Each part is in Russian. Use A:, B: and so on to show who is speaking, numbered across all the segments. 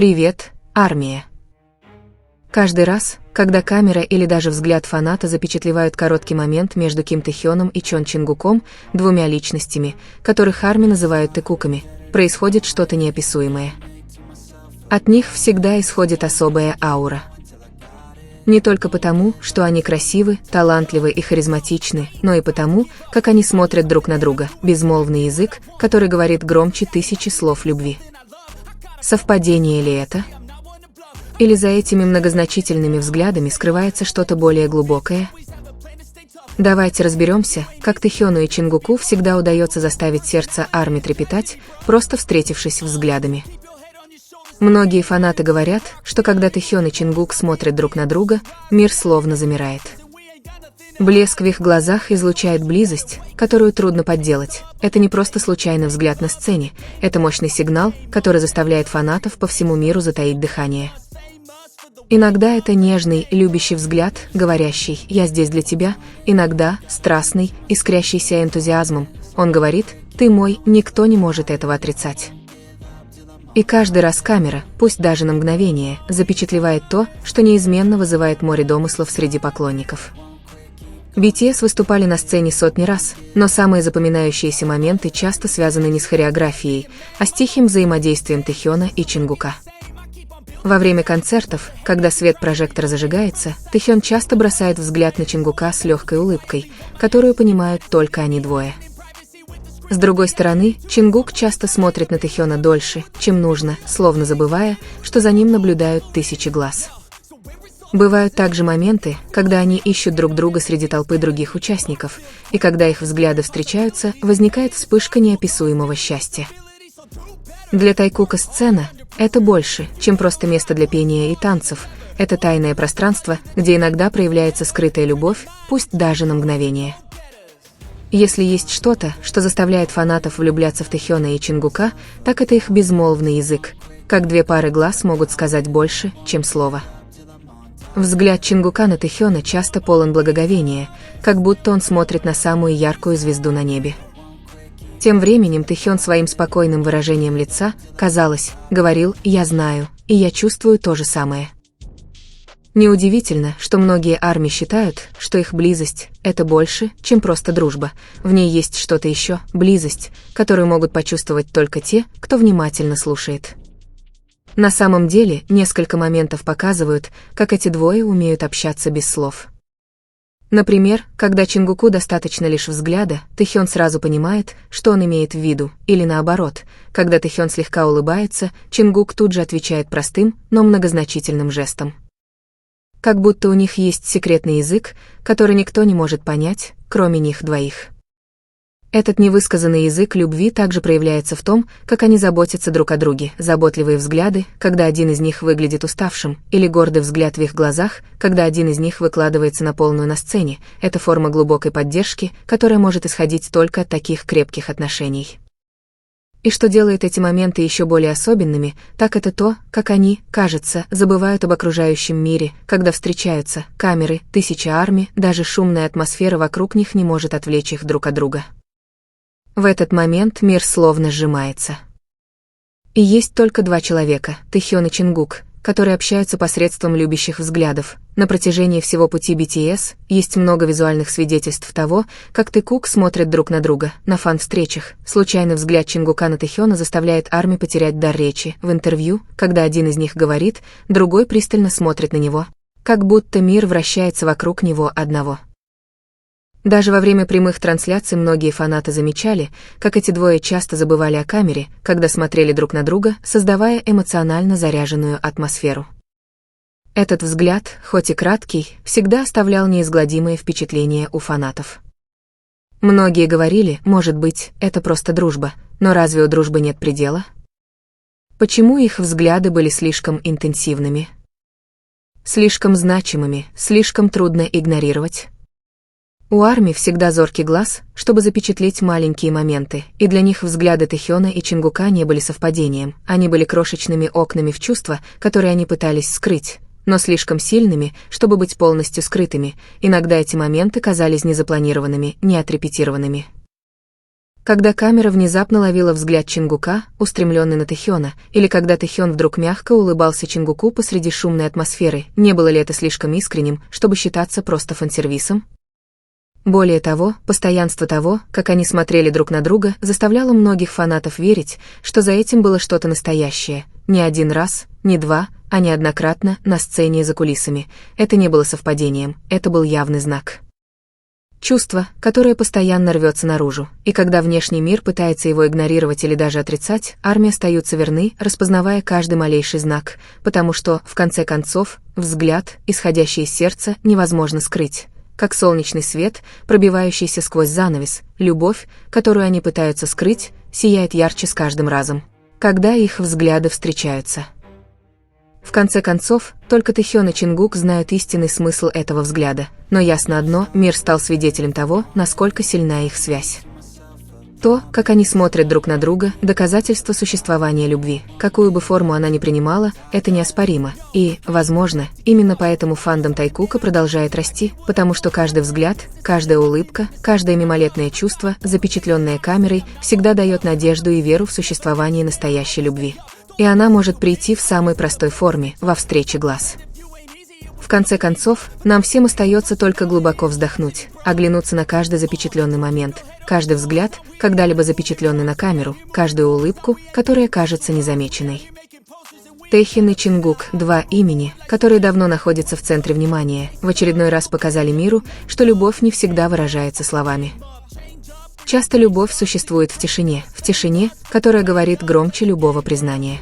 A: Привет, армия. Каждый раз, когда камера или даже взгляд фаната запечатлевают короткий момент между Ким Тэхёном и Чон Чингуком, двумя личностями, которых армии называют тэкуками, происходит что-то неописуемое. От них всегда исходит особая аура. Не только потому, что они красивы, талантливы и харизматичны, но и потому, как они смотрят друг на друга, безмолвный язык, который говорит громче тысячи слов любви. Совпадение ли это? Или за этими многозначительными взглядами скрывается что-то более глубокое? Давайте разберемся, как Тэхёну и Чингуку всегда удается заставить сердце армии трепетать, просто встретившись взглядами. Многие фанаты говорят, что когда Тэхён и Чингук смотрят друг на друга, мир словно замирает. Блеск в их глазах излучает близость, которую трудно подделать. Это не просто случайный взгляд на сцене, это мощный сигнал, который заставляет фанатов по всему миру затаить дыхание. Иногда это нежный, любящий взгляд, говорящий «я здесь для тебя», иногда страстный, искрящийся энтузиазмом. Он говорит «ты мой», никто не может этого отрицать. И каждый раз камера, пусть даже на мгновение, запечатлевает то, что неизменно вызывает море домыслов среди поклонников. BTS выступали на сцене сотни раз, но самые запоминающиеся моменты часто связаны не с хореографией, а с тихим взаимодействием Тэхёна и Чингука. Во время концертов, когда свет прожектора зажигается, Тэхён часто бросает взгляд на Чингука с легкой улыбкой, которую понимают только они двое. С другой стороны, Чингук часто смотрит на Тэхёна дольше, чем нужно, словно забывая, что за ним наблюдают тысячи глаз. Бывают также моменты, когда они ищут друг друга среди толпы других участников, и когда их взгляды встречаются, возникает вспышка неописуемого счастья. Для Тайкука сцена — это больше, чем просто место для пения и танцев, это тайное пространство, где иногда проявляется скрытая любовь, пусть даже на мгновение. Если есть что-то, что заставляет фанатов влюбляться в Тэхёна и Чингука, так это их безмолвный язык, как две пары глаз могут сказать больше, чем слово. Взгляд Чингука на Тэхёна часто полон благоговения, как будто он смотрит на самую яркую звезду на небе. Тем временем Тэхён своим спокойным выражением лица, казалось, говорил «я знаю, и я чувствую то же самое». Неудивительно, что многие армии считают, что их близость — это больше, чем просто дружба. В ней есть что-то еще, близость, которую могут почувствовать только те, кто внимательно слушает. На самом деле, несколько моментов показывают, как эти двое умеют общаться без слов. Например, когда Чингуку достаточно лишь взгляда, Тэхён сразу понимает, что он имеет в виду, или наоборот, когда Тэхён слегка улыбается, Чингук тут же отвечает простым, но многозначительным жестом. Как будто у них есть секретный язык, который никто не может понять, кроме них двоих. Этот невысказанный язык любви также проявляется в том, как они заботятся друг о друге, заботливые взгляды, когда один из них выглядит уставшим, или гордый взгляд в их глазах, когда один из них выкладывается на полную на сцене. Это форма глубокой поддержки, которая может исходить только от таких крепких отношений. И что делает эти моменты еще более особенными, так это то, как они, кажется, забывают об окружающем мире, когда встречаются камеры, тысячи армий, даже шумная атмосфера вокруг них не может отвлечь их друг от друга. В этот момент мир словно сжимается. И есть только два человека, Тэхён и Чингук, которые общаются посредством любящих взглядов. На протяжении всего пути BTS есть много визуальных свидетельств того, как Тэкук смотрят друг на друга, на фан-встречах. Случайный взгляд Чингука на Тэхёна заставляет армию потерять дар речи. В интервью, когда один из них говорит, другой пристально смотрит на него, как будто мир вращается вокруг него одного. Даже во время прямых трансляций многие фанаты замечали, как эти двое часто забывали о камере, когда смотрели друг на друга, создавая эмоционально заряженную атмосферу. Этот взгляд, хоть и краткий, всегда оставлял неизгладимое впечатление у фанатов. Многие говорили, может быть, это просто дружба, но разве у дружбы нет предела? Почему их взгляды были слишком интенсивными? Слишком значимыми, слишком трудно игнорировать? У армии всегда зоркий глаз, чтобы запечатлеть маленькие моменты, и для них взгляды Тэхёна и Чингука не были совпадением, они были крошечными окнами в чувства, которые они пытались скрыть, но слишком сильными, чтобы быть полностью скрытыми. Иногда эти моменты казались незапланированными, неотрепетированными. Когда камера внезапно ловила взгляд Чингука, устремленный на Тэхёна, или когда Тэхён вдруг мягко улыбался Чингуку посреди шумной атмосферы, не было ли это слишком искренним, чтобы считаться просто фан-сервисом? Более того, постоянство того, как они смотрели друг на друга, заставляло многих фанатов верить, что за этим было что-то настоящее. Не один раз, не два, а неоднократно на сцене и за кулисами. Это не было совпадением, это был явный знак. Чувство, которое постоянно рвется наружу, и когда внешний мир пытается его игнорировать или даже отрицать, армии остаются верны, распознавая каждый малейший знак, потому что, в конце концов, взгляд, исходящий из сердца, невозможно скрыть. Как солнечный свет, пробивающийся сквозь занавес, любовь, которую они пытаются скрыть, сияет ярче с каждым разом, когда их взгляды встречаются. В конце концов, только Тэхён и Чингук знают истинный смысл этого взгляда, но ясно одно, мир стал свидетелем того, насколько сильна их связь. То, как они смотрят друг на друга, доказательство существования любви. Какую бы форму она ни принимала, это неоспоримо. И, возможно, именно поэтому фандом Тайкука продолжает расти, потому что каждый взгляд, каждая улыбка, каждое мимолетное чувство, запечатленное камерой, всегда дает надежду и веру в существование настоящей любви. И она может прийти в самой простой форме, во встрече глаз. В конце концов, нам всем остается только глубоко вздохнуть, оглянуться на каждый запечатленный момент, каждый взгляд, когда-либо запечатленный на камеру, каждую улыбку, которая кажется незамеченной. Тэхён и Чингук, два имени, которые давно находятся в центре внимания, в очередной раз показали миру, что любовь не всегда выражается словами. Часто любовь существует в тишине, которая говорит громче любого признания.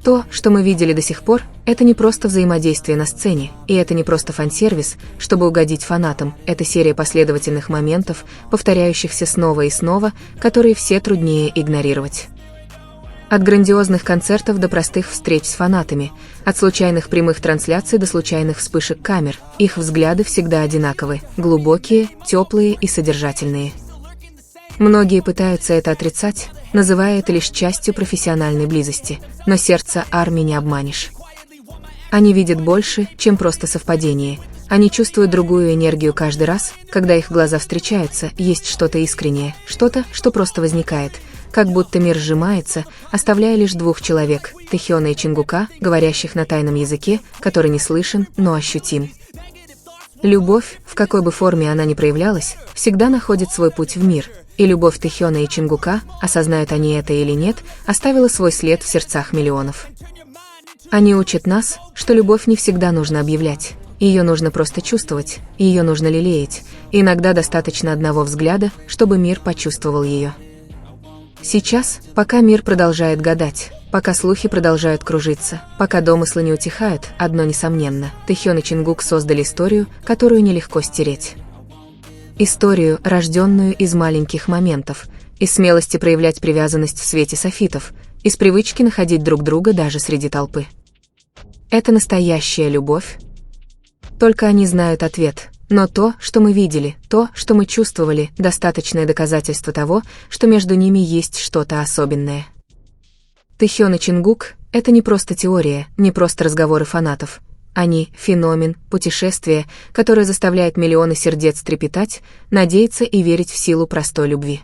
A: То, что мы видели до сих пор, это не просто взаимодействие на сцене, и это не просто фан-сервис, чтобы угодить фанатам, это серия последовательных моментов, повторяющихся снова и снова, которые все труднее игнорировать. От грандиозных концертов до простых встреч с фанатами, от случайных прямых трансляций до случайных вспышек камер, их взгляды всегда одинаковы, глубокие, теплые и содержательные. Многие пытаются это отрицать, называя это лишь частью профессиональной близости, но сердце армии не обманешь. Они видят больше, чем просто совпадение. Они чувствуют другую энергию каждый раз, когда их глаза встречаются, есть что-то искреннее, что-то, что просто возникает, как будто мир сжимается, оставляя лишь двух человек, Тэхёна и Чингука, говорящих на тайном языке, который не слышен, но ощутим. Любовь, в какой бы форме она ни проявлялась, всегда находит свой путь в мир, и любовь Тэхёна и Чингука, осознают они это или нет, оставила свой след в сердцах миллионов. Они учат нас, что любовь не всегда нужно объявлять, ее нужно просто чувствовать, ее нужно лелеять, и иногда достаточно одного взгляда, чтобы мир почувствовал ее. Сейчас, пока мир продолжает гадать, пока слухи продолжают кружиться, пока домыслы не утихают, одно несомненно, Тэхён и Чингук создали историю, которую нелегко стереть. Историю, рожденную из маленьких моментов, из смелости проявлять привязанность в свете софитов, из привычки находить друг друга даже среди толпы. Это настоящая любовь? Только они знают ответ, но то, что мы видели, то, что мы чувствовали, достаточное доказательство того, что между ними есть что-то особенное. Тэхён и Чингук — это не просто теория, не просто разговоры фанатов. Они — феномен, путешествие, которое заставляет миллионы сердец трепетать, надеяться и верить в силу простой любви.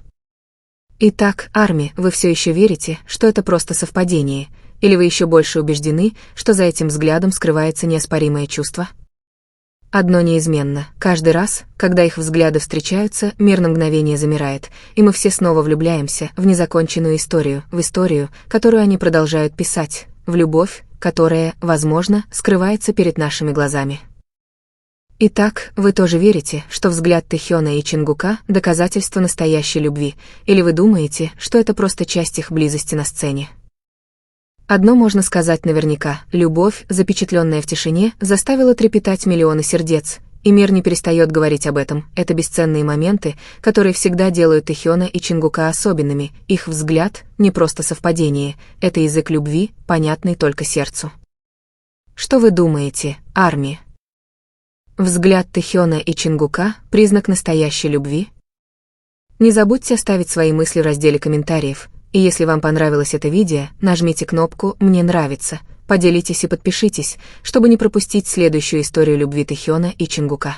A: Итак, армия, вы все еще верите, что это просто совпадение, или вы еще больше убеждены, что за этим взглядом скрывается неоспоримое чувство? Одно неизменно. Каждый раз, когда их взгляды встречаются, мир на мгновение замирает, и мы все снова влюбляемся в незаконченную историю, в историю, которую они продолжают писать, в любовь, которая, возможно, скрывается перед нашими глазами. Итак, вы тоже верите, что взгляд Тэхёна и Чингука — доказательство настоящей любви, или вы думаете, что это просто часть их близости на сцене? Одно можно сказать наверняка — любовь, запечатленная в тишине, заставила трепетать миллионы сердец, и мир не перестает говорить об этом. Это бесценные моменты, которые всегда делают Тэхёна и Чингука особенными, их взгляд — не просто совпадение, это язык любви, понятный только сердцу. Что вы думаете, армия? Взгляд Тэхёна и Чингука — признак настоящей любви? Не забудьте оставить свои мысли в разделе комментариев. И если вам понравилось это видео, нажмите кнопку «Мне нравится», поделитесь и подпишитесь, чтобы не пропустить следующую историю любви Тэхёна и Чингука.